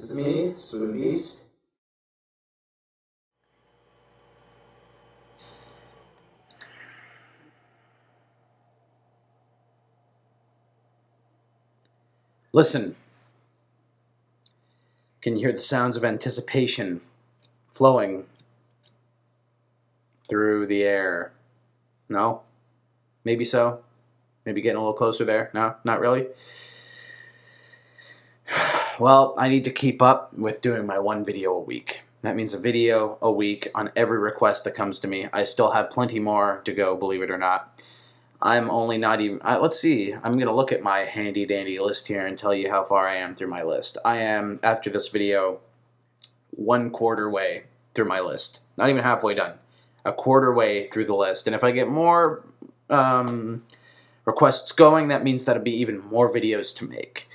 This is me, Spoon Beast. Listen. Can you hear the sounds of anticipation flowing through the air? No? Maybe so? Maybe getting a little closer there? No? Not really? Well, I need to keep up with doing my one video a week. That means a video a week on every request that comes to me. I still have plenty more to go, believe it or not. I'm only not even... let's see. I'm going to look at my handy-dandy list here and tell you how far I am through my list. I am, after this video, 1/4 way through my list. Not even halfway done. 1/4 way through the list. And if I get more requests going, that means that'll be even more videos to make.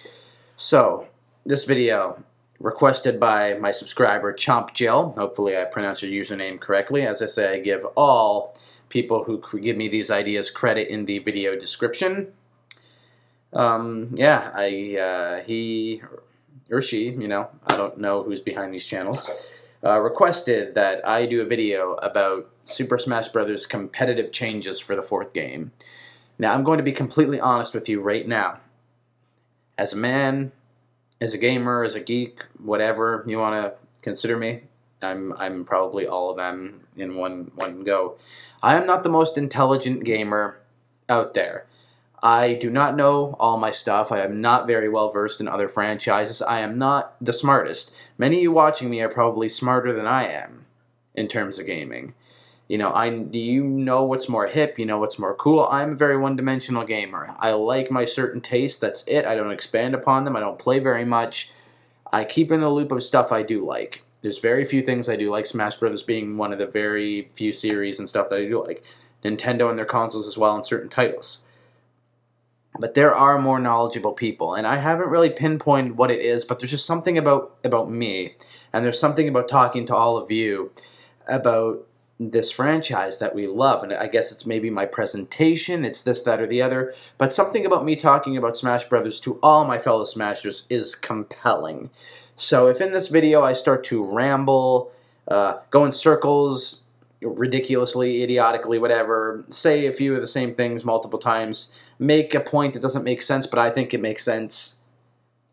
So, this video, requested by my subscriber, Chomp Jill. Hopefully I pronounced your username correctly. As I say, I give all people who give me these ideas credit in the video description. He or she, you know, I don't know who's behind these channels, requested that I do a video about Super Smash Bros. Competitive changes for the 4th game. Now, I'm going to be completely honest with you right now. As a man, as a gamer, as a geek, whatever you want to consider me, I'm probably all of them in one go. I am not the most intelligent gamer out there. I do not know all my stuff. I am not very well versed in other franchises. I am not the smartest. Many of you watching me are probably smarter than I am in terms of gaming. You know what's more hip, you know what's more cool. I'm a very one-dimensional gamer. I like my certain tastes, that's it. I don't expand upon them. I don't play very much. I keep in the loop of stuff I do like. There's very few things I do like, Smash Bros. Being one of the very few series and stuff that I do like. Nintendo and their consoles as well, and certain titles. But there are more knowledgeable people, and I haven't really pinpointed what it is, but there's just something about me, and there's something about talking to all of you about this franchise that we love, and I guess it's maybe my presentation, it's this, that, or the other, but something about me talking about Smash Brothers to all my fellow Smashers is compelling. So if in this video I start to ramble, go in circles, ridiculously, idiotically, whatever, say a few of the same things multiple times, make a point that doesn't make sense, but I think it makes sense,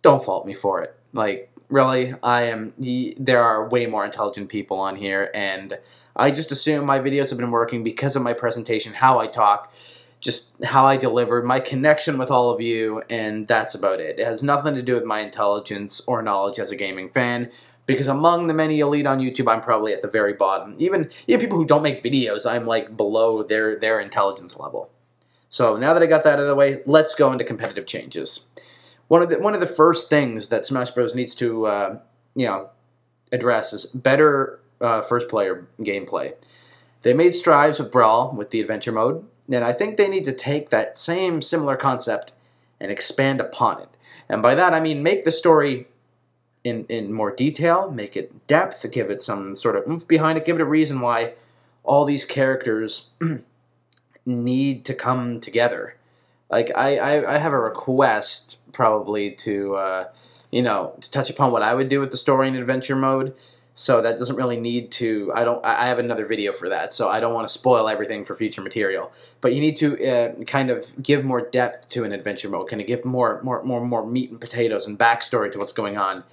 don't fault me for it. Like, really, there are way more intelligent people on here, and I just assume my videos have been working because of my presentation, how I talk, just how I deliver, my connection with all of you, and that's about it. It has nothing to do with my intelligence or knowledge as a gaming fan, because among the many elite on YouTube, I'm probably at the very bottom. Even people who don't make videos, I'm like below their intelligence level. So now that I got that out of the way, let's go into competitive changes. One of the first things that Smash Bros. Needs to address is better first-player gameplay. They made strides with Brawl with the adventure mode, and I think they need to take that same similar concept and expand upon it. And by that I mean make the story in more detail, make it depth, give it some sort of oomph behind it, give it a reason why all these characters need to come together. Like, I have a request probably to touch upon what I would do with the story and adventure mode. So that doesn't really need to, I have another video for that, so I don't want to spoil everything for future material. But you need to kind of give more depth to an adventure mode, kind of give more meat and potatoes and backstory to what's going on.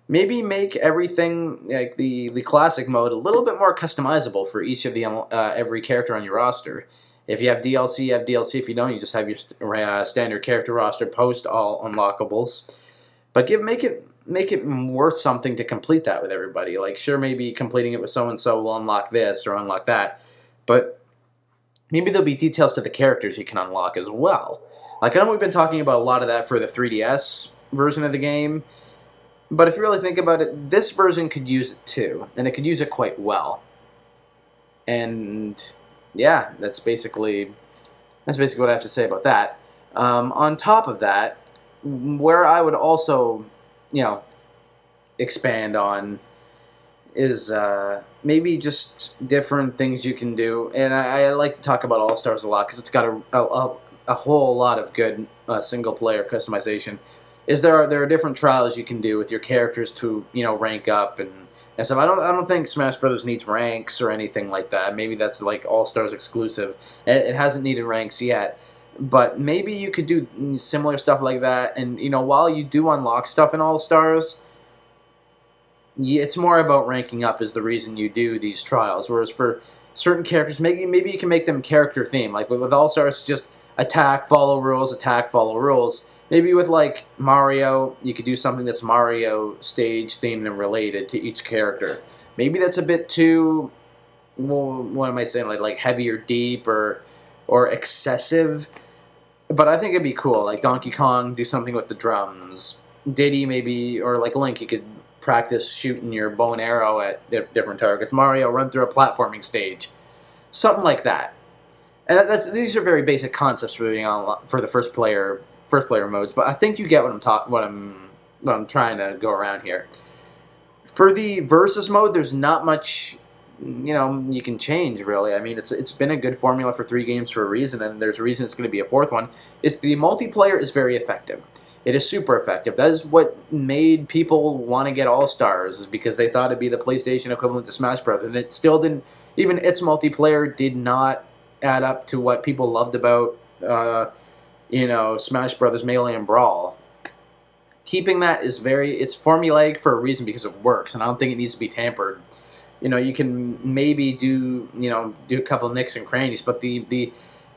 Maybe make everything, like the classic mode, a little bit more customizable for each of the every character on your roster. If you have DLC, you have DLC. If you don't, you just have your standard character roster post all unlockables. But make it worth something to complete that with everybody. Like, sure, maybe completing it with so-and-so will unlock this or unlock that, but maybe there'll be details to the characters you can unlock as well. Like, I know we've been talking about a lot of that for the 3DS version of the game, but if you really think about it, this version could use it too, and it could use it quite well. And yeah, that's basically what I have to say about that. On top of that, where I would also, expand on is maybe just different things you can do. And I like to talk about All-Stars a lot because it's got a whole lot of good single-player customization. is there are different trials you can do with your characters to rank up and stuff. I don't think Smash Brothers needs ranks or anything like that. Maybe that's like All Stars exclusive. It hasn't needed ranks yet, but maybe you could do similar stuff like that. And while you do unlock stuff in All Stars, it's more about ranking up is the reason you do these trials. Whereas for certain characters, maybe you can make them character theme. Like with All Stars, just attack, follow rules, attack, follow rules. Maybe with like Mario, you could do something that's Mario stage themed and related to each character. Maybe that's a bit too, well, what am I saying? Like heavy or deep or excessive. But I think it'd be cool. Like Donkey Kong, do something with the drums. Diddy maybe, or like Link, you could practice shooting your bow and arrow at different targets. Mario, run through a platforming stage. Something like that. And these are very basic concepts for the first player modes, but I think you get what I'm trying to go around here. For the versus mode, there's not much you can change really. I mean, it's been a good formula for 3 games for a reason, and there's a reason it's going to be a 4th one. It's the multiplayer is very effective. It is super effective. That is what made people want to get All-Stars, is because they thought it'd be the PlayStation equivalent to Smash Bros. And it still didn't, even its multiplayer did not add up to what people loved about, Smash Bros. Melee and Brawl. Keeping that is it's formulaic for a reason, because it works, and I don't think it needs to be tampered. You can maybe do a couple of nicks and crannies, but the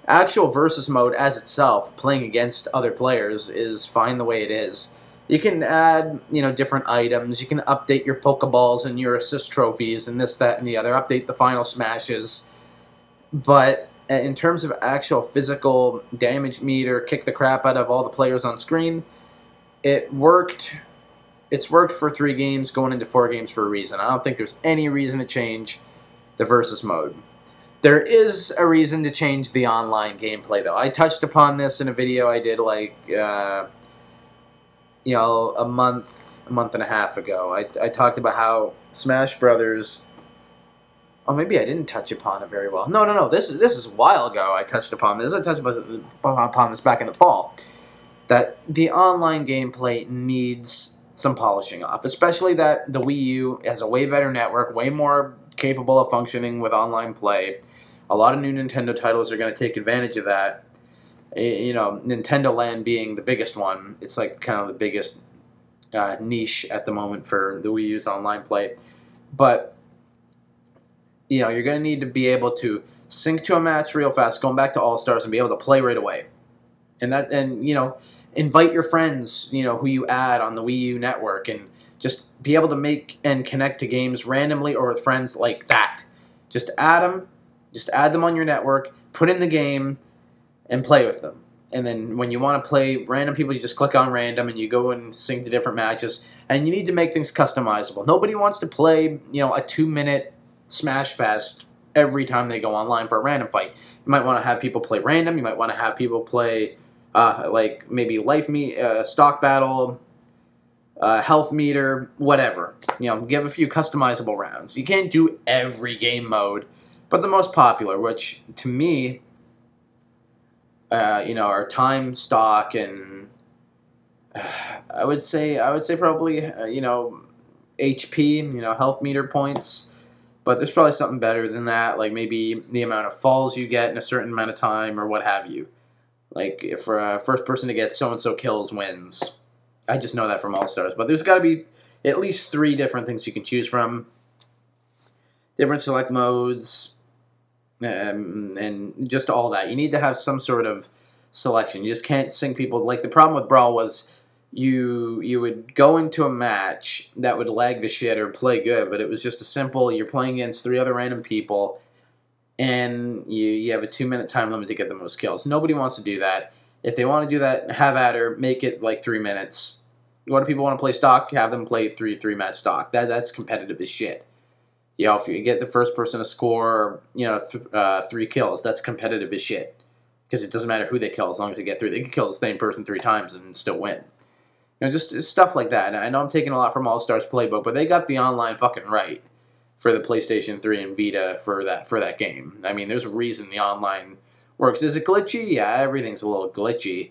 actual versus mode as itself, playing against other players, is fine the way it is. You can add, different items. You can update your Pokeballs and your assist trophies and this, that, and the other. Update the final smashes. But in terms of actual physical damage meter, kick the crap out of all the players on screen, it worked. It's worked for 3 games, going into 4 games for a reason. I don't think there's any reason to change the versus mode. There is a reason to change the online gameplay, though. I touched upon this in a video I did like, a month and a half ago. I talked about how Smash Brothers. Oh, maybe I didn't touch upon it very well. No. This is a while ago. I touched upon this. I touched upon this back in the fall. That the online gameplay needs some polishing off, especially that the Wii U has a way better network, way more capable of functioning with online play. A lot of new Nintendo titles are going to take advantage of that. Nintendo Land being the biggest one. It's like kind of the biggest niche at the moment for the Wii U's online play. But you're going to need to be able to sync to a match real fast, going back to All Stars, and be able to play right away. And invite your friends, who you add on the Wii U network, and just be able to make and connect to games randomly or with friends like that. Just add them on your network, put in the game, and play with them. And then when you want to play random people, you just click on random and you go and sync to different matches. And you need to make things customizable. Nobody wants to play, a 2-minute Smash Fest every time they go online for a random fight. You might want to have people play random. You might want to have people play like maybe life stock battle, health meter, whatever. Give a few customizable rounds. You can't do every game mode, but the most popular, which to me, are time, stock, and I would say probably HP, health meter points. But there's probably something better than that, like maybe the amount of falls you get in a certain amount of time or what have you. Like, if for a first person to get so-and-so kills wins. I just know that from All-Stars. But there's got to be at least 3 different things you can choose from. Different select modes, and just all that. You need to have some sort of selection. You just can't sync people. Like, the problem with Brawl was you would go into a match that would lag the shit or play good, but it was just a simple, you're playing against 3 other random people, and you have a 2-minute time limit to get the most kills. Nobody wants to do that. If they want to do that, have at her, make it like 3 minutes. What do people want to play stock? Have them play 3-match stock. That's competitive as shit. If you get the first person to score, 3 kills, that's competitive as shit. Because it doesn't matter who they kill as long as they get 3. They can kill the same person 3 times and still win. Just stuff like that. And I know I'm taking a lot from All-Stars Playbook, but they got the online fucking right for the PlayStation 3 and Vita for that game. I mean, there's a reason the online works. Is it glitchy? Yeah, everything's a little glitchy.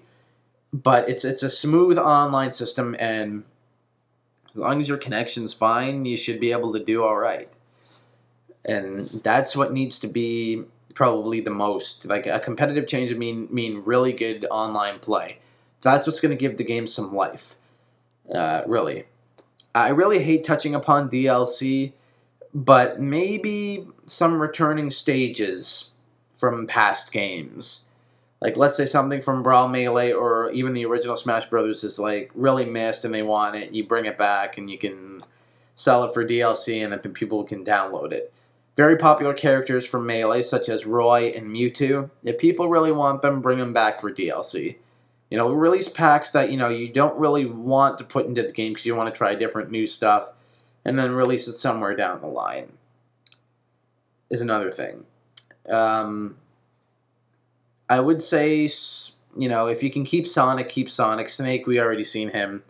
but it's a smooth online system, and as long as your connection's fine, you should be able to do all right. And that's what needs to be probably the most. Like, a competitive change would mean really good online play. That's what's going to give the game some life. Really. I really hate touching upon DLC, but maybe some returning stages from past games. Like, let's say something from Brawl Melee or even the original Smash Brothers is, like, really missed and they want it. You bring it back and you can sell it for DLC and then people can download it. Very popular characters from Melee, such as Roy and Mewtwo. If people really want them, bring them back for DLC. You know, release packs that, you don't really want to put into the game because you want to try different new stuff, and then release it somewhere down the line is another thing. I would say, if you can keep Sonic, keep Sonic. Snake, we already seen him.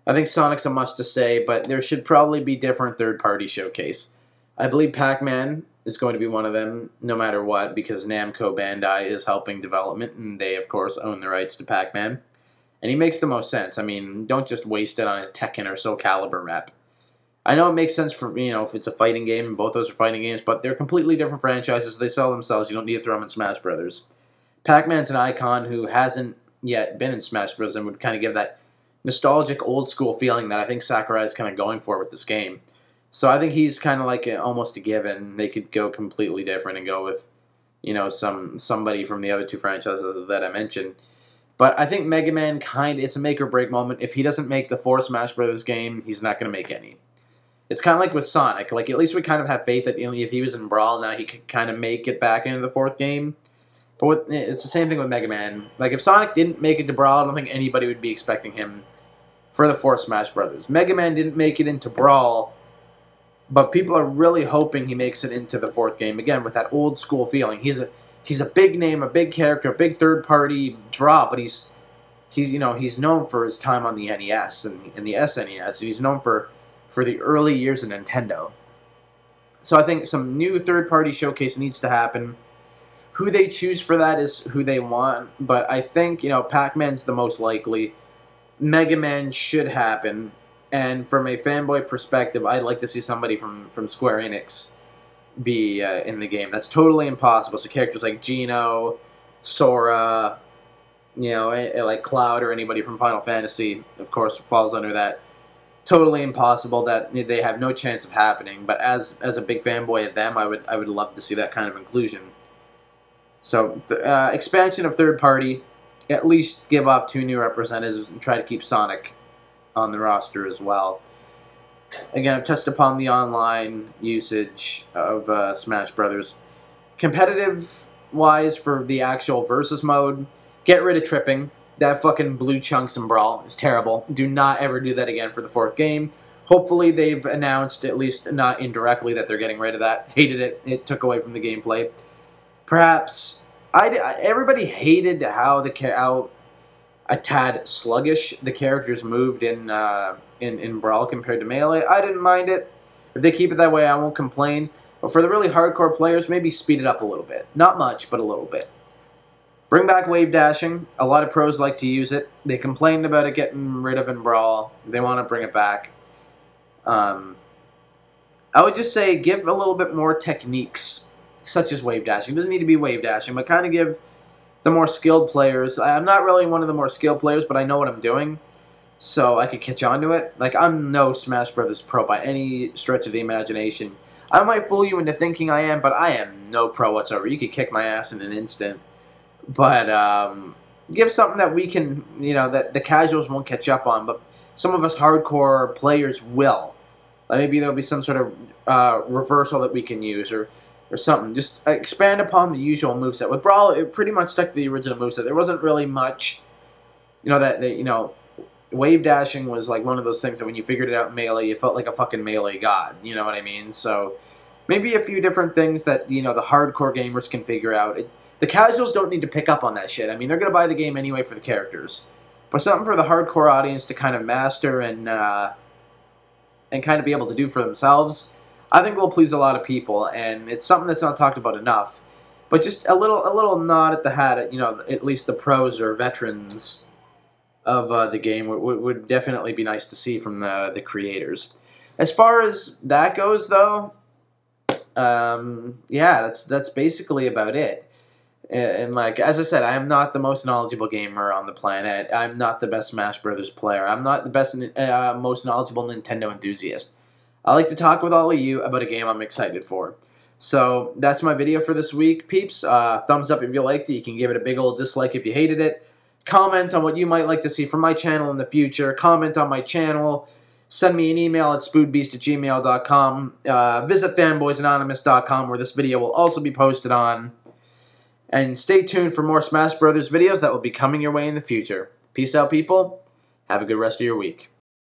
I think Sonic's a must to stay, but there should probably be different third-party showcase. I believe Pac-Man is going to be one of them, no matter what, because Namco Bandai is helping development, and they, of course, own the rights to Pac-Man. And he makes the most sense. I mean, don't just waste it on a Tekken or Soul Calibur rep. I know it makes sense for, if it's a fighting game, and both those are fighting games, but they're completely different franchises. They sell themselves. You don't need to throw them in Smash Brothers. Pac-Man's an icon who hasn't yet been in Smash Bros. And would kind of give that nostalgic, old-school feeling that I think Sakurai is kind of going for with this game. So I think he's kind of like almost a given. They could go completely different and go with, somebody from the other two franchises that I mentioned. But I think Mega Man it's a make-or-break moment. If he doesn't make the fourth Smash Bros. Game, he's not going to make any. It's kind of like with Sonic. Like, at least we kind of have faith that if he was in Brawl, now he could kind of make it back into the fourth game. But it's the same thing with Mega Man. Like, if Sonic didn't make it to Brawl, I don't think anybody would be expecting him for the fourth Smash Brothers. Mega Man didn't make it into Brawl, but people are really hoping he makes it into the fourth game, again, with that old-school feeling. He's a big name, a big character, a big third-party draw, but he's known for his time on the NES and the SNES, and he's known for the early years of Nintendo. So I think some new third-party showcase needs to happen. Who they choose for that is who they want, but I think, Pac-Man's the most likely. Mega Man should happen, and from a fanboy perspective, I'd like to see somebody from Square Enix be in the game. That's totally impossible. So characters like Geno, Sora, like Cloud or anybody from Final Fantasy, of course, falls under that. Totally impossible. That they have no chance of happening. But as a big fanboy of them, I would love to see that kind of inclusion. So expansion of third party, at least give off 2 new representatives and try to keep Sonic on the roster as well. Again, I've touched upon the online usage of Smash Brothers. Competitive-wise, for the actual versus mode, get rid of tripping. That fucking blue chunks in Brawl is terrible. Do not ever do that again for the fourth game. Hopefully they've announced, at least not indirectly, that they're getting rid of that. Hated it. It took away from the gameplay. Perhaps everybody hated how a tad sluggish the characters moved in Brawl compared to Melee. I didn't mind it. If they keep it that way, I won't complain. But for the really hardcore players, maybe speed it up a little bit. Not much, but a little bit. Bring back wave dashing. A lot of pros like to use it. They complained about it getting rid of in Brawl. They want to bring it back. I would just say give a little bit more techniques, such as wave dashing. It doesn't need to be wave dashing, but kind of give the more skilled players. I'm not really one of the more skilled players, but I know what I'm doing, so I could catch on to it. Like, I'm no Smash Brothers pro by any stretch of the imagination. I might fool you into thinking I am, but I am no pro whatsoever. You could kick my ass in an instant. But give something that we can, that the casuals won't catch up on, but some of us hardcore players will. Maybe there'll be some sort of reversal that we can use, or something. Just expand upon the usual moveset. With Brawl, it pretty much stuck to the original moveset. There wasn't really much, wave dashing was like one of those things that when you figured it out in Melee, you felt like a fucking Melee god. You know what I mean? So maybe a few different things that, the hardcore gamers can figure out. The casuals don't need to pick up on that shit. I mean, they're going to buy the game anyway for the characters. But something for the hardcore audience to kind of master and kind of be able to do for themselves, I think will please a lot of people, and it's something that's not talked about enough. But just a little nod at the hat at, at least the pros or veterans of the game would definitely be nice to see from the creators. As far as that goes, though, yeah, that's basically about it. And like as I said, I am not the most knowledgeable gamer on the planet. I'm not the best Smash Brothers player. I'm not the best, most knowledgeable Nintendo enthusiast. I like to talk with all of you about a game I'm excited for. So that's my video for this week, peeps. Thumbs up if you liked it. You can give it a big old dislike if you hated it. Comment on what you might like to see from my channel in the future. Comment on my channel. Send me an email at spoodbeast@gmail.com. Visit fanboysanonymous.com where this video will also be posted on. And stay tuned for more Smash Brothers videos that will be coming your way in the future. Peace out, people. Have a good rest of your week.